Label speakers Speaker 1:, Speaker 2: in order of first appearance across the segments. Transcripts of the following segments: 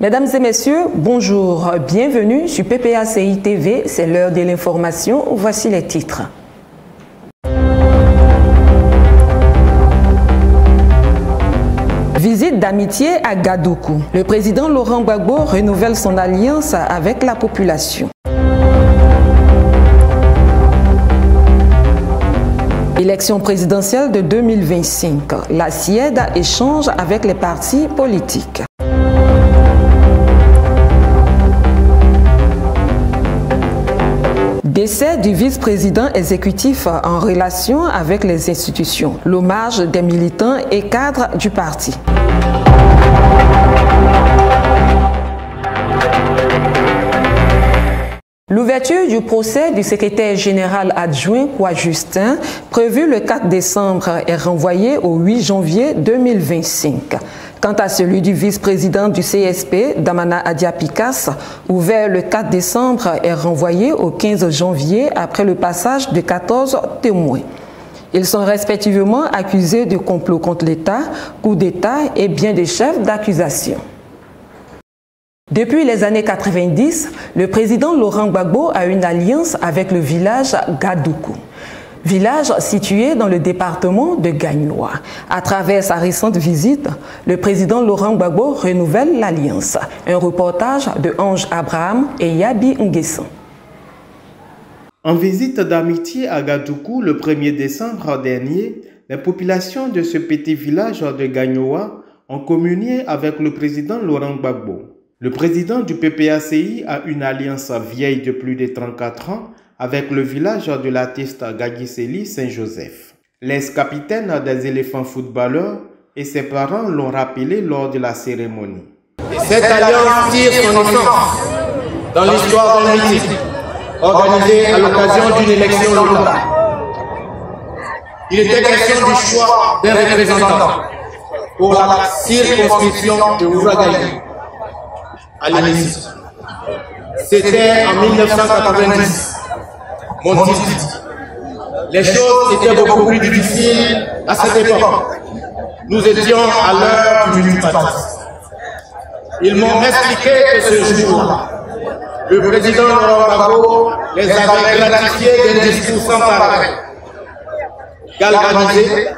Speaker 1: Mesdames et messieurs, bonjour, bienvenue sur PPACI TV, c'est l'heure de l'information, voici les titres. Visite d'amitié à Gadougou. Le président Laurent Gbagbo renouvelle son alliance avec la population. Élection présidentielle de 2025. La SIED échange avec les partis politiques. Décès du vice-président exécutif en relation avec les institutions. L'hommage des militants et cadres du parti. L'ouverture du procès du secrétaire général adjoint Kwa Justin, prévu le 4 décembre, est renvoyée au 8 janvier 2025. Quant à celui du vice-président du CSP, Damana Adia-Pikas, ouvert le 4 décembre, est renvoyé au 15 janvier après le passage de 14 témoins. Ils sont respectivement accusés de complot contre l'État, coup d'État et bien des chefs d'accusation. Depuis les années 90, le président Laurent Gbagbo a une alliance avec le village Gadougou, village situé dans le département de Gagnoa. À travers sa récente visite, le président Laurent Gbagbo renouvelle l'alliance. Un reportage de Ange Abraham et Yabi Nguessan.
Speaker 2: En visite d'amitié à Gadougou le 1er décembre dernier, les populations de ce petit village de Gagnoa ont communié avec le président Laurent Gbagbo. Le président du PPACI a une alliance vieille de plus de 34 ans avec le village de l'artiste Gagiseli Saint-Joseph. L'ex-capitaine des éléphants footballeurs et ses parents l'ont rappelé lors de la cérémonie.
Speaker 3: Cette alliance tire son essence dans l'histoire d'un meeting organisé à l'occasion d'une élection locale. Il était question du choix d'un représentant pour la circonscription de Ouagaï à l'hémicycle. C'était en 1990. Mon titre. Les choses étaient beaucoup plus difficiles à cette époque. Nous étions à l'heure du multipartisme. Ils m'ont expliqué que ce jour-là, le président Laurent Gbagbo les avait gratifiés d'un discours sans pareil. Galvanisés,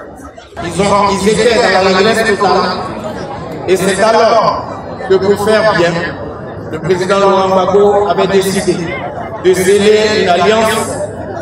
Speaker 3: ils étaient dans la l'allégresse totale. Et c'est alors que pour faire bien, le président Laurent Gbagbo avait décidé de sceller une alliance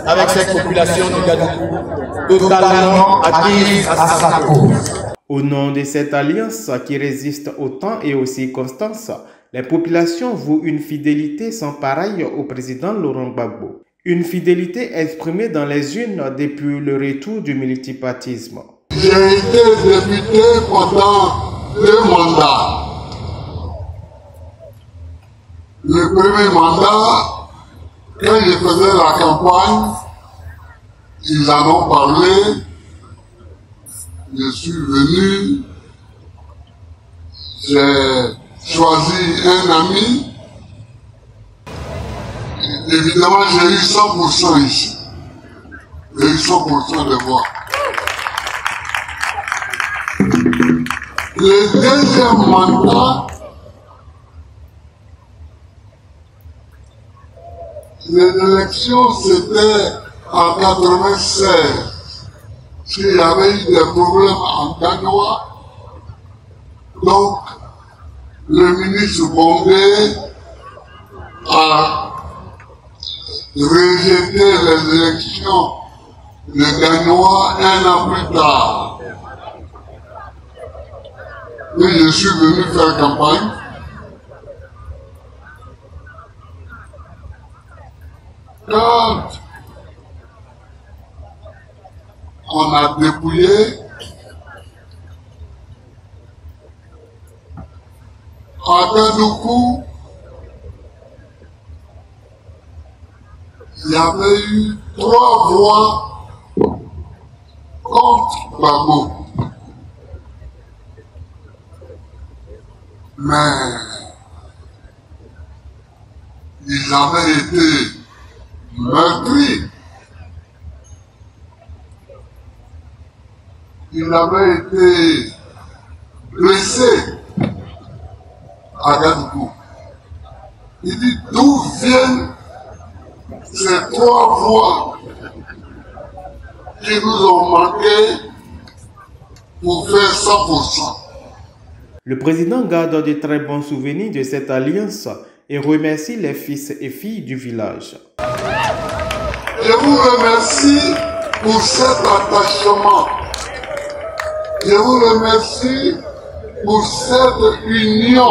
Speaker 3: avec cette population de Gadougou, totalement acquise à sa cause.
Speaker 2: Au nom de cette alliance qui résiste au temps et aux circonstances, les populations vouent une fidélité sans pareille au président Laurent Gbagbo. Une fidélité exprimée dans les urnes depuis le retour du multipartisme.
Speaker 4: J'ai été député pendant 2 mandats. Le premier mandat, quand je faisais la campagne, ils en ont parlé, je suis venu, j'ai choisi un ami, évidemment j'ai eu 100% ici, j'ai eu 100% de voix. Le deuxième mandat, l'élection c'était en 96. Il y avait eu des problèmes en Gagnoa. Donc, le ministre Bondé a rejeté les élections de Gagnoa 1 an plus tard. Et je suis venu faire campagne. Quand on a dépouillé, à Gadougou, il y avait eu 3 voix contre Gbagbo. Mais ils avaient été meurtri. Il avait été blessé à Gadougou. Il dit d'où viennent ces 3 voix qui nous ont manqué pour faire 100%.
Speaker 2: Le président garde de très bons souvenirs de cette alliance et remercie les fils et filles du village.
Speaker 4: Je vous remercie pour cet attachement. Je vous remercie pour cette union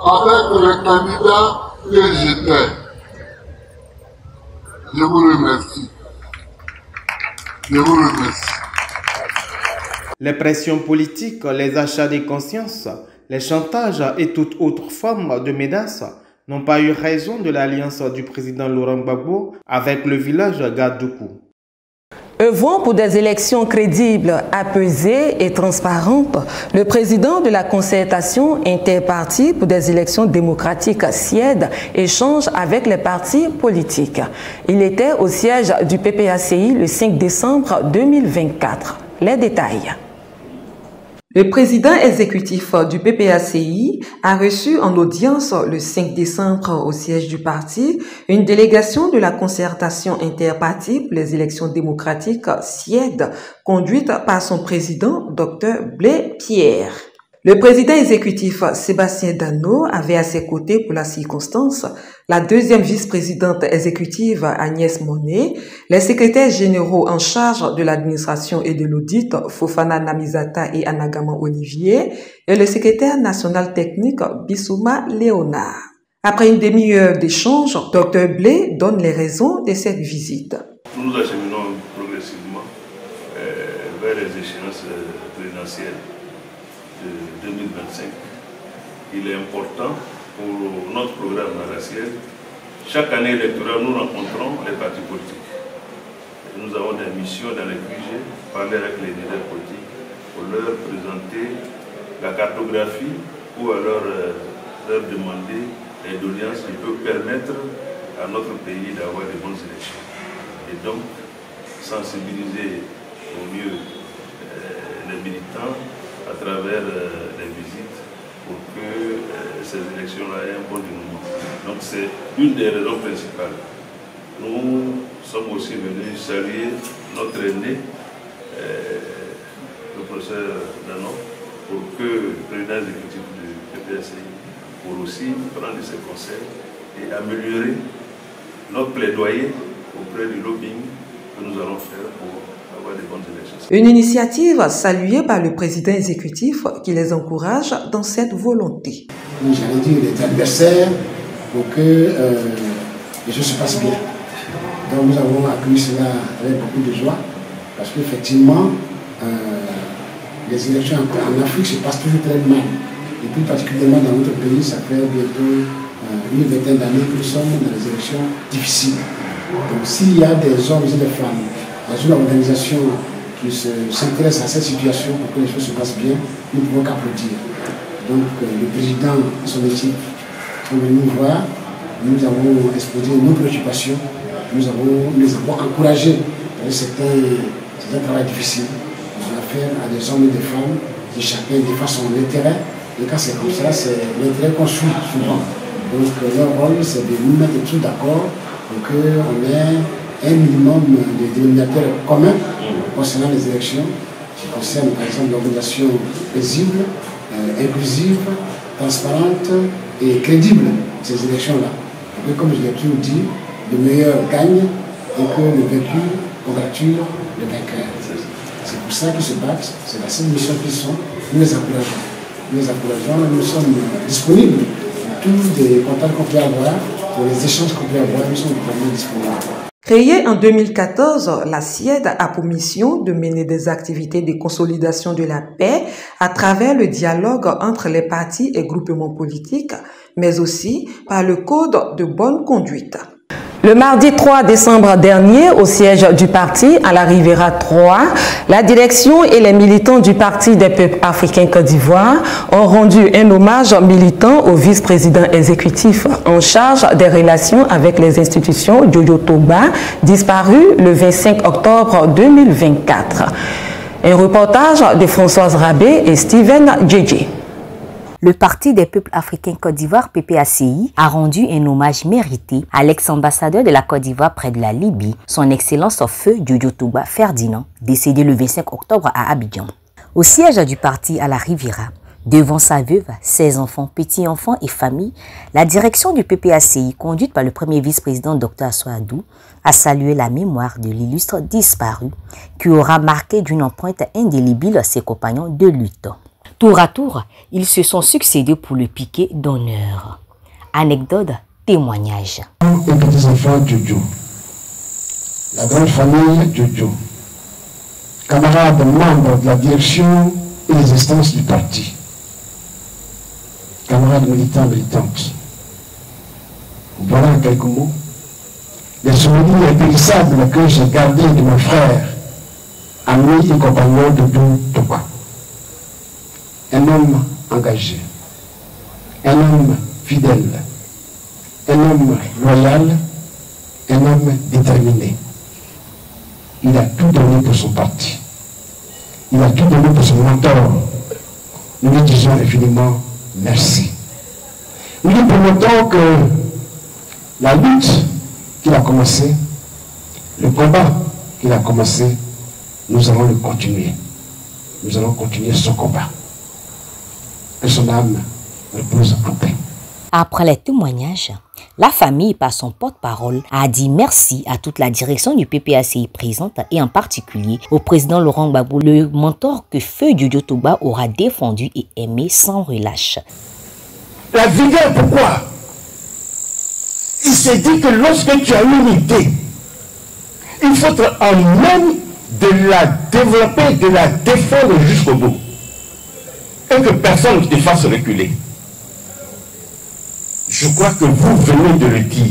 Speaker 4: avec le candidat que j'étais. Je vous remercie. Je vous remercie.
Speaker 2: Les pressions politiques, les achats de conscience, les chantages et toute autre forme de menace n'ont pas eu raison de l'alliance du président Laurent Gbagbo avec le village Gadougou.
Speaker 1: Œuvrant pour des élections crédibles, apaisées et transparentes, le président de la concertation interpartie pour des élections démocratiques SIED échange avec les partis politiques. Il était au siège du PPACI le 5 décembre 2024. Les détails. Le président exécutif du PPACI a reçu en audience le 5 décembre au siège du parti une délégation de la concertation interpartie pour les élections démocratiques SIED conduite par son président Dr Blé Pierre. Le président exécutif Sébastien Dano avait à ses côtés pour la circonstance la deuxième vice-présidente exécutive Agnès Monet, les secrétaires généraux en charge de l'administration et de l'audit Fofana Namizata et Anagama Olivier et le secrétaire national technique Bissouma Léonard. Après une demi-heure d'échange, Dr Blé donne les raisons de cette visite.
Speaker 5: Nous acheminons progressivement vers les échéances présidentielles de 2025. Il est important pour notre programme à la SIED. Chaque année électorale, nous rencontrons les partis politiques. Et nous avons des missions dans les QG, parler avec les leaders politiques pour leur présenter la cartographie ou alors leur demander les doléances qui peuvent permettre à notre pays d'avoir de bonnes élections. Et donc, sensibiliser au mieux les militants à travers les visites pour que ces élections-là aient un bon dénouement. Donc c'est une des raisons principales. Nous sommes aussi venus saluer notre aîné, le professeur Dano, pour que le président exécutif du PPACI pour aussi prendre ses conseils et améliorer notre plaidoyer auprès du lobbying que nous allons faire pour avoir des bonnes élections.
Speaker 1: Une initiative saluée par le président exécutif qui les encourage dans cette volonté.
Speaker 6: J'allais dire les adversaires pour que les choses se passent bien. Donc nous avons accueilli cela avec beaucoup de joie parce qu'effectivement les élections en Afrique se passent toujours très mal. Et plus particulièrement dans notre pays, ça fait bientôt une vingtaine d'années que nous sommes dans des élections difficiles. Donc s'il y a des hommes et des femmes dans une organisation qui s'intéresse à cette situation pour que les choses se passent bien, nous ne pouvons qu'applaudir. Donc le président et son équipe sont venus nous voir, nous avons exposé nos préoccupations, nous les avons encouragés. C'est un travail difficile. On a affaire à des hommes et des femmes et chacun défend son intérêt. Et quand c'est comme ça, c'est l'intérêt qu'on suit souvent. Donc leur rôle, c'est de nous mettre tous d'accord pour qu'on ait un minimum de dénominateurs communs concernant les élections, qui concernent par exemple l'organisation paisible, inclusive, transparente et crédible de ces élections-là. Et comme je l'ai toujours dit, le meilleur gagne et que le vaincu congratule le vainqueur. C'est pour ça qu'ils se battent, c'est la seule mission qu'ils sont. Nous les encourageons. Nous les encourageons, nous sommes disponibles pour tous les contacts qu'on peut avoir, pour les échanges qu'on peut avoir, nous sommes vraiment disponibles.
Speaker 1: Créée en 2014, la SIED a pour mission de mener des activités de consolidation de la paix à travers le dialogue entre les partis et groupements politiques, mais aussi par le code de bonne conduite. Le mardi 3 décembre dernier, au siège du parti, à la Riviera 3, la direction et les militants du Parti des peuples africains Côte d'Ivoire ont rendu un hommage militant au vice-président exécutif en charge des relations avec les institutions Jojo Toba, disparu le 25 octobre 2024. Un reportage de Françoise Rabé et Steven Djedje.
Speaker 7: le Parti des peuples africains Côte d'Ivoire, PPACI, a rendu un hommage mérité à l'ex-ambassadeur de la Côte d'Ivoire près de la Libye, son Excellence Feu Jojo Togba Ferdinand, décédé le 25 octobre à Abidjan. Au siège du parti à la Riviera, devant sa veuve, ses enfants, petits-enfants et familles, la direction du PPACI, conduite par le premier vice-président Dr Assou Adou, a salué la mémoire de l'illustre disparu qui aura marqué d'une empreinte indélébile ses compagnons de lutte. Tour à tour, ils se sont succédés pour le piquet d'honneur. Anecdote, témoignage.
Speaker 6: Les petits-enfants Jojo, la grande famille Jojo, camarades membres de la direction et les instances du parti, camarades militants, militantes. Voilà en quelques mots les souvenirs impérissables que j'ai gardés de mon frère, ami et compagnon de Jojo Togba. Un homme engagé, un homme fidèle, un homme loyal, un homme déterminé. Il a tout donné pour son parti. Il a tout donné pour son mentor. Nous lui disons infiniment merci. Nous lui promettons que la lutte qu'il a commencée, le combat qu'il a commencé, nous allons le continuer. Nous allons continuer ce combat. Que son âme repose en paix.
Speaker 7: Après les témoignages, la famille, par son porte-parole, a dit merci à toute la direction du PPACI présente et en particulier au président Laurent Gbagbo, le mentor que Feu Jojo Togba aura défendu et aimé sans relâche.
Speaker 8: La vigueur, pourquoi? Il s'est dit que lorsque tu as une idée, il faut être en même de la développer, de la défendre jusqu'au bout. Et que personne ne te fasse reculer. Je crois que vous venez de le dire,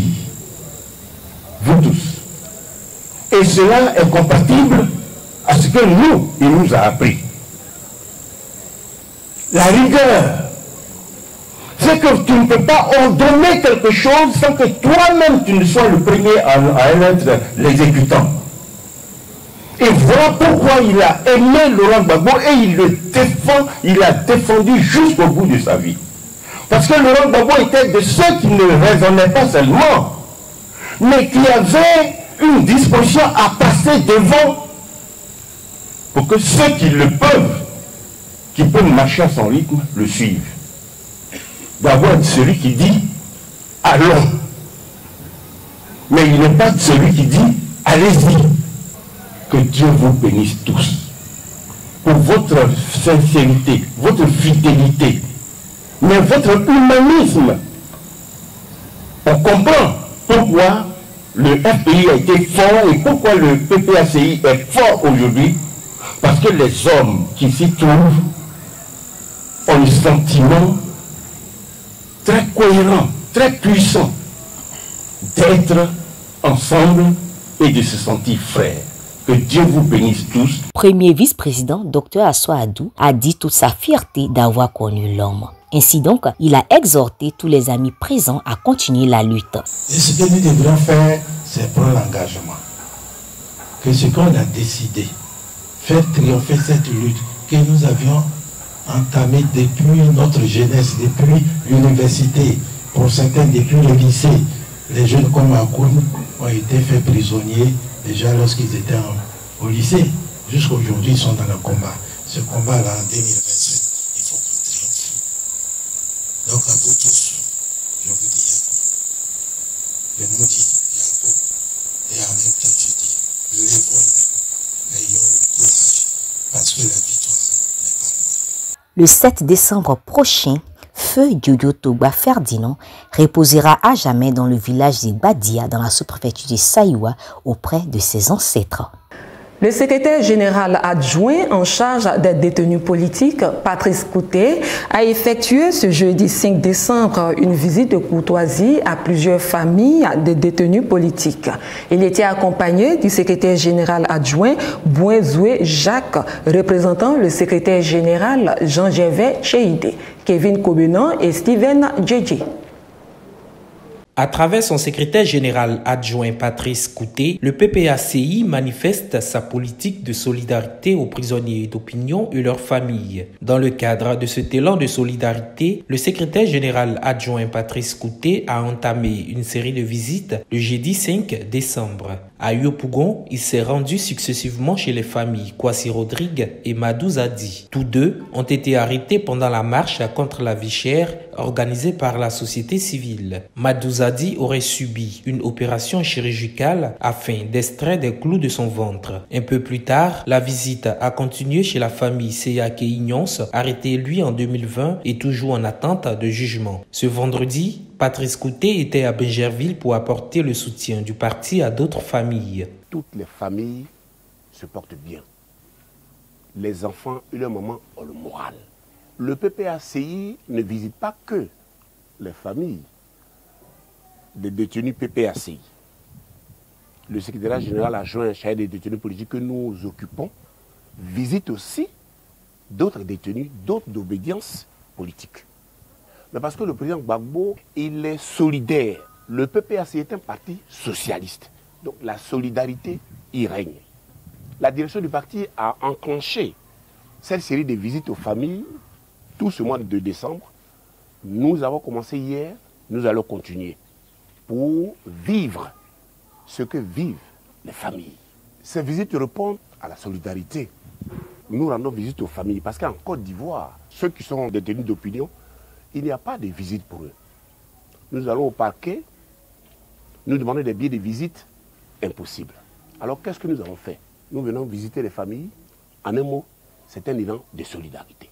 Speaker 8: vous tous. Et cela est compatible à ce que il nous a appris. La rigueur, c'est que tu ne peux pas ordonner quelque chose sans que toi-même tu ne sois le premier à en être l'exécutant. Et voilà pourquoi il a aimé Laurent Gbagbo et il le défend, il a défendu jusqu'au bout de sa vie. Parce que Laurent Gbagbo était de ceux qui ne raisonnaient pas seulement, mais qui avaient une disposition à passer devant pour que ceux qui le peuvent, qui peuvent marcher à son rythme, le suivent. Gbagbo est celui qui dit « allons ». Mais il n'est pas celui qui dit « allez-y ». Que Dieu vous bénisse tous pour votre sincérité, votre fidélité, mais votre humanisme. On comprend pourquoi le FPI a été fort et pourquoi le PPACI est fort aujourd'hui, parce que les hommes qui s'y trouvent ont le sentiment très cohérent, très puissant d'être ensemble et de se sentir frères. Que Dieu vous bénisse tous.
Speaker 7: Premier vice-président, Dr Assou Adou, a dit toute sa fierté d'avoir connu l'homme. Ainsi donc, il a exhorté tous les amis présents à continuer la lutte.
Speaker 9: Et ce que nous devrons faire, c'est prendre l'engagement. Que ce qu'on a décidé, faire triompher cette lutte que nous avions entamée depuis notre jeunesse, depuis l'université, pour certains depuis le lycée. Les jeunes comme Akoum ont été faits prisonniers déjà lorsqu'ils étaient au lycée. Jusqu'à aujourd'hui, ils sont dans le combat. Ce combat-là, en 2027, il faut qu'on triomphe. Donc à vous tous, je vous dis Yakou. Je nous dis Yakou. Et en même temps, je dis, lèvons-nous, ayons le courage, parce que la victoire n'est pas loin.
Speaker 7: Le 7 décembre prochain, Feu Jojo Togba Ferdinand reposera à jamais dans le village de Badia, dans la sous-préfecture de Saïwa, auprès de ses ancêtres.
Speaker 1: Le secrétaire général adjoint en charge des détenus politiques, Patrice Coutet, a effectué ce jeudi 5 décembre une visite de courtoisie à plusieurs familles de détenus politiques. Il était accompagné du secrétaire général adjoint Bouenzoué Jacques, représentant le secrétaire général Jean-Gervais Cheidé, Kevin Kobenan et Steven Djedje.
Speaker 10: À travers son secrétaire général adjoint Patrice Couté, le PPACI manifeste sa politique de solidarité aux prisonniers d'opinion et leurs familles. Dans le cadre de cet élan de solidarité, le secrétaire général adjoint Patrice Couté a entamé une série de visites le jeudi 5 décembre. À Yopougon, il s'est rendu successivement chez les familles Kwasi Rodrigue et Madou Zadi. Tous deux ont été arrêtés pendant la marche contre la vie chère organisée par la société civile. Madou Zadi aurait subi une opération chirurgicale afin d'extraire des clous de son ventre. Un peu plus tard, la visite a continué chez la famille Seyake Ignons, arrêté lui en 2020 et toujours en attente de jugement. Ce vendredi, Patrice Couté était à Bingerville pour apporter le soutien du parti à d'autres familles.
Speaker 11: Toutes les familles se portent bien. Les enfants et leurs mamans ont le moral. Le PPACI ne visite pas que les familles des détenus PPACI. Le secrétaire général adjoint chargé des détenus politiques que nous occupons visite aussi d'autres détenus, d'autres d'obédience politique. Mais parce que le président Gbagbo, il est solidaire. Le PPACI est un parti socialiste. Donc la solidarité y règne. La direction du parti a enclenché cette série de visites aux familles tout ce mois de décembre. Nous avons commencé hier, nous allons continuer pour vivre ce que vivent les familles. Ces visites répondent à la solidarité. Nous rendons visite aux familles parce qu'en Côte d'Ivoire, ceux qui sont détenus d'opinion, il n'y a pas de visite pour eux. Nous allons au parquet, nous demandons des billets de visite, impossible. Alors qu'est-ce que nous avons fait? Nous venons visiter les familles. En un mot, c'est un élan de solidarité,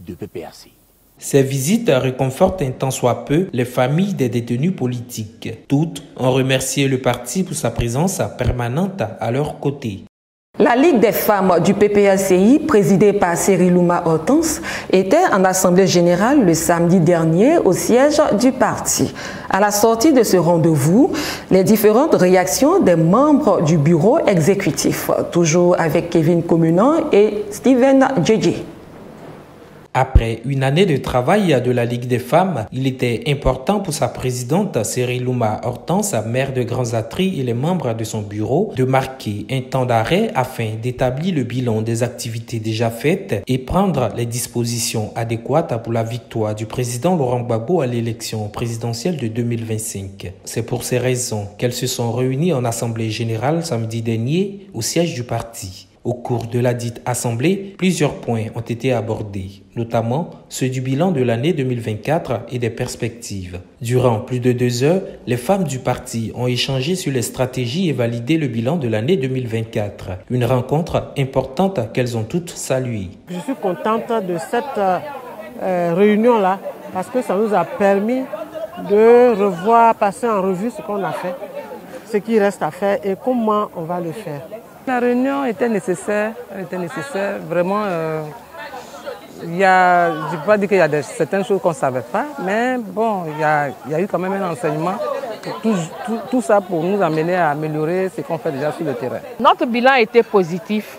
Speaker 11: de PPACI.
Speaker 10: Ces visites réconfortent un tant soit peu les familles des détenus politiques. Toutes ont remercié le parti pour sa présence permanente à leur côté.
Speaker 1: La Ligue des femmes du PPACI, présidée par Cerilouma Hortense, était en assemblée générale le samedi dernier au siège du parti. À la sortie de ce rendez-vous, les différentes réactions des membres du bureau exécutif, toujours avec Kevin Communant et Steven Djedje.
Speaker 10: Après une année de travail de la Ligue des femmes, il était important pour sa présidente Cerilouma Hortense, maire de Grands-Atri et les membres de son bureau, de marquer un temps d'arrêt afin d'établir le bilan des activités déjà faites et prendre les dispositions adéquates pour la victoire du président Laurent Gbagbo à l'élection présidentielle de 2025. C'est pour ces raisons qu'elles se sont réunies en assemblée générale samedi dernier au siège du parti. Au cours de la dite assemblée, plusieurs points ont été abordés, notamment ceux du bilan de l'année 2024 et des perspectives. Durant plus de 2 heures, les femmes du parti ont échangé sur les stratégies et validé le bilan de l'année 2024. Une rencontre importante qu'elles ont toutes saluée.
Speaker 12: Je suis contente de cette réunion-là parce que ça nous a permis de revoir, passer en revue ce qu'on a fait, ce qui reste à faire et comment on va le faire.
Speaker 13: La réunion était nécessaire, vraiment. Je ne peux pas dire qu'il y a certaines choses qu'on ne savait pas, mais bon, il y a eu quand même un enseignement. Tout ça pour nous amener à améliorer ce qu'on fait déjà sur le terrain.
Speaker 14: Notre bilan était positif,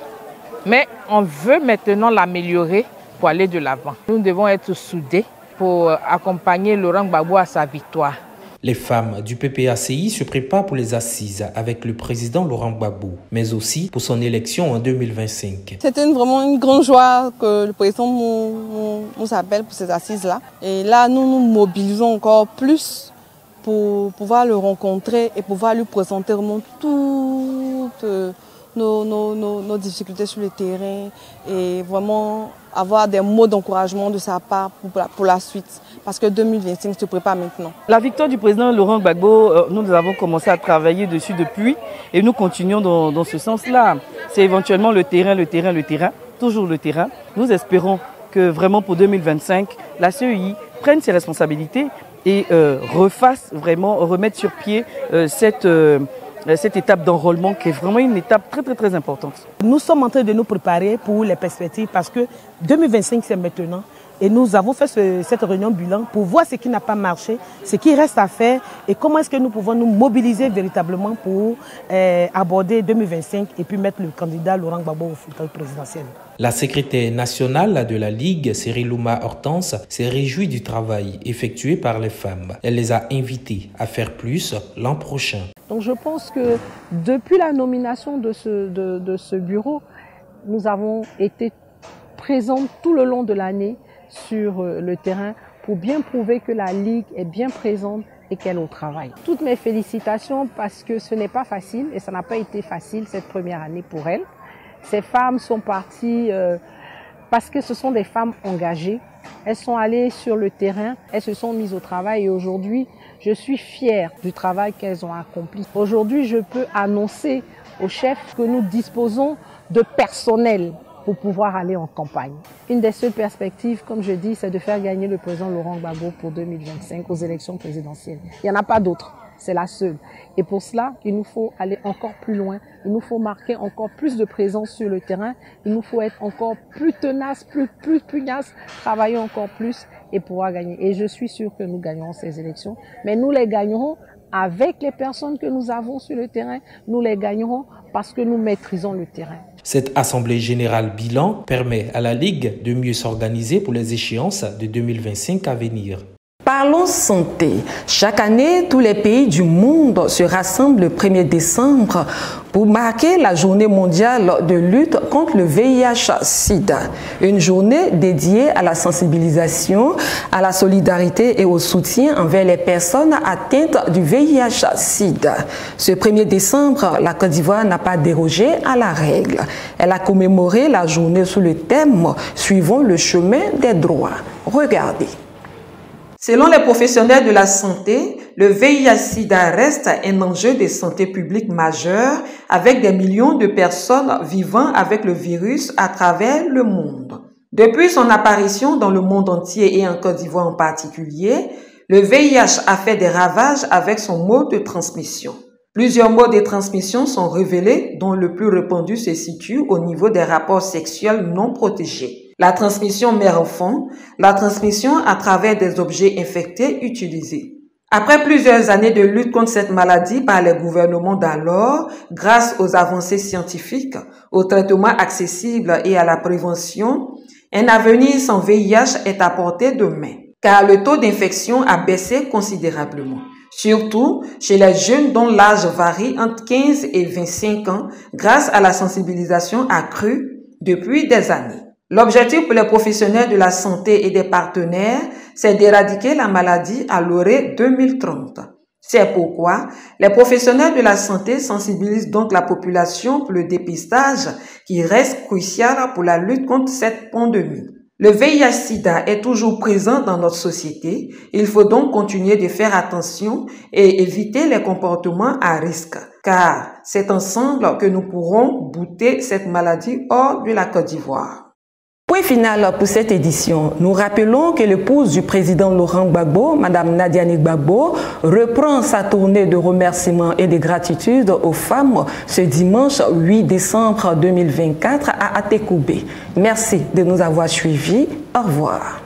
Speaker 14: mais on veut maintenant l'améliorer pour aller de l'avant. Nous devons être soudés pour accompagner Laurent Gbagbo à sa victoire.
Speaker 10: Les femmes du PPACI se préparent pour les assises avec le président Laurent Gbagbo, mais aussi pour son élection en 2025.
Speaker 15: C'était vraiment une grande joie que le président nous appelle pour ces assises-là. Et là, nous nous mobilisons encore plus pour pouvoir le rencontrer et pouvoir lui présenter vraiment toutes nos difficultés sur le terrain et vraiment avoir des mots d'encouragement de sa part pour la suite. Parce que 2025 se prépare maintenant.
Speaker 13: La victoire du président Laurent Gbagbo, nous avons commencé à travailler dessus depuis et nous continuons dans ce sens-là. C'est éventuellement le terrain, toujours le terrain. Nous espérons que vraiment pour 2025, la CEI prenne ses responsabilités et remettre sur pied cette étape d'enrôlement qui est vraiment une étape très importante.
Speaker 12: Nous sommes en train de nous préparer pour les perspectives parce que 2025 c'est maintenant. Et nous avons fait cette réunion bilan pour voir ce qui n'a pas marché, ce qui reste à faire et comment est-ce que nous pouvons nous mobiliser véritablement pour aborder 2025 et puis mettre le candidat Laurent Gbagbo au fauteuil présidentiel.
Speaker 10: La secrétaire nationale de la Ligue, Cyril-Louma Hortense, s'est réjouie du travail effectué par les femmes. Elle les a invités à faire plus l'an prochain.
Speaker 16: Donc je pense que depuis la nomination de ce bureau, nous avons été présents tout le long de l'année sur le terrain pour bien prouver que la Ligue est bien présente et qu'elle est au travail. Toutes mes félicitations parce que ce n'est pas facile et ça n'a pas été facile cette première année pour elles. Ces femmes sont parties parce que ce sont des femmes engagées. Elles sont allées sur le terrain, elles se sont mises au travail et aujourd'hui, je suis fière du travail qu'elles ont accompli. Aujourd'hui, je peux annoncer aux chefs que nous disposons de personnel pour pouvoir aller en campagne. Une des seules perspectives, comme je dis, c'est de faire gagner le président Laurent Gbagbo pour 2025 aux élections présidentielles. Il n'y en a pas d'autre, c'est la seule. Et pour cela, il nous faut aller encore plus loin, il nous faut marquer encore plus de présence sur le terrain, il nous faut être encore plus tenace, plus pugnace, travailler encore plus et pouvoir gagner. Et je suis sûre que nous gagnerons ces élections, mais nous les gagnerons avec les personnes que nous avons sur le terrain, nous les gagnerons parce que nous maîtrisons le terrain.
Speaker 10: Cette assemblée générale bilan permet à la Ligue de mieux s'organiser pour les échéances de 2025 à venir.
Speaker 1: Parlons santé. Chaque année, tous les pays du monde se rassemblent le 1er décembre pour marquer la journée mondiale de lutte contre le VIH-Sida. Une journée dédiée à la sensibilisation, à la solidarité et au soutien envers les personnes atteintes du VIH-Sida. Ce 1er décembre, la Côte d'Ivoire n'a pas dérogé à la règle. Elle a commémoré la journée sous le thème « Suivons le chemin des droits ». Regardez. Selon les professionnels de la santé, le VIH-Sida reste un enjeu de santé publique majeur avec des millions de personnes vivant avec le virus à travers le monde. Depuis son apparition dans le monde entier et en Côte d'Ivoire en particulier, le VIH a fait des ravages avec son mode de transmission. Plusieurs modes de transmission sont révélés, dont le plus répandu se situe au niveau des rapports sexuels non protégés. La transmission mère-enfant, la transmission à travers des objets infectés utilisés. Après plusieurs années de lutte contre cette maladie par les gouvernements d'alors, grâce aux avancées scientifiques, aux traitements accessibles et à la prévention, un avenir sans VIH est à portée de main, car le taux d'infection a baissé considérablement. Surtout chez les jeunes dont l'âge varie entre 15 et 25 ans grâce à la sensibilisation accrue depuis des années. L'objectif pour les professionnels de la santé et des partenaires, c'est d'éradiquer la maladie à l'horizon 2030. C'est pourquoi les professionnels de la santé sensibilisent donc la population pour le dépistage qui reste crucial pour la lutte contre cette pandémie. Le VIH-Sida est toujours présent dans notre société. Il faut donc continuer de faire attention et éviter les comportements à risque, car c'est ensemble que nous pourrons bouter cette maladie hors de la Côte d'Ivoire. Point final pour cette édition. Nous rappelons que l'épouse du président Laurent Gbagbo, Mme Nadiane Gbagbo, reprend sa tournée de remerciements et de gratitude aux femmes ce dimanche 8 décembre 2024 à Atekoubé. Merci de nous avoir suivis. Au revoir.